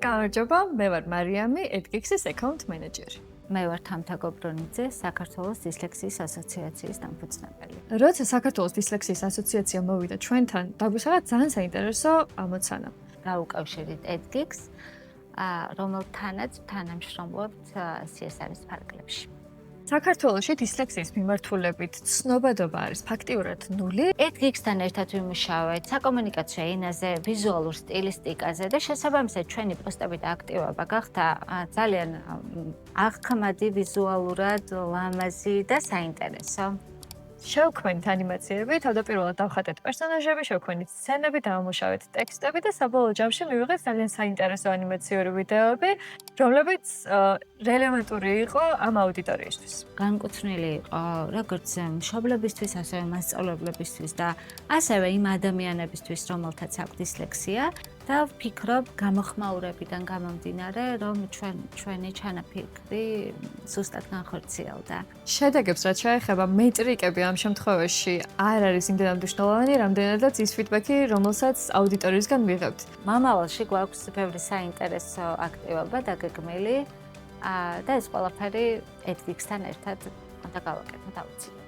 გამარჯობა, მე ვარ მარიამი, edX-ის account manager-ი. მე ვარ თამთა გობრონიძე, საქართველოს დისლექსიის ასოციაციის დამფუძნებელი. როცა საქართველოს დისლექსიის ასოციაცია მოვიდა ჩვენთან, დაგვისაღა ძალიან საინტერესო ამოცანა. გაუკავშირეთ edX, რომელთანაც თანამშრომლობთ CSR-ის ფარგლებში. საქართველოში დისლექსიის მიმართულებით ცნობადობა არის ფაქტიურად ნული. edX-თან ერთად ვიმუშავეთ საკომუნიკაციო ენაზე, ვიზუალურ სტილისტიკაზე და შესაბამისად ჩვენი პოსტები და აქტივობა გახდა ძალიან აღქმადი, ვიზუალურად ლამაზი და საინტერესო. შევქმნით ანიმაციები, თავდაპირველად დავხატეთ პერსონაჟები, შევქმნით სცენები, დავამუშავეთ ტექსტები და საბოლოო ჯამში მივიღეთ ძალიან საინტერესო ანიმაციური ვიდეოები, რომლებიც რელევანტური იყო ამ აუდიტორიისთვის. განკუთვნილი იყო როგორც მშობლებისთვის, ასევე მასწავლებლებისთვის და ასევე იმ ადამიანებისთვის, რომელთაც აქვს დისლექსია და ვფიქრობ გამოხმაურებიდან გამომდინარე, რომ ჩვენი ჩანაფიქრი ზუსტად განხორციელდა. შედეგებს რაც შეეხება მეტრიკები ამ შემთხვევაში არ არის იმდენად მნიშვნელოვანი, რამდენადაც ის ფიდბექი, რომელსაც აუდიტორიისგან ვიღებთ. მომავალში გვაქვს ბევრი საინტერესო აქტივობა დაგეგმილი და ეს ყველაფერი edX-თან ერთად უნდა გავაკეთოთ აუცილებლად.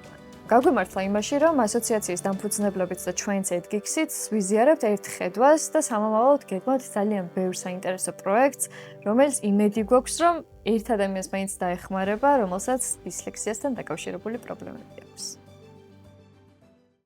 გაგვიმართლა იმაში, რომ ასოციაციის დამფუძნებლებიც და ჩვენც edX-იც ვიზიარებთ ერთ ხედვას და სამომავლოდ გეგმავთ ძალიან ბევრ საინტერესო პროექტს, რომელიც იმედი გვაქვს, რომ ერთ ადამიანს მაინც დაეხმარება, რომელსაც დისლექსიასთან დაკავშირებული პრობლემები აქვს.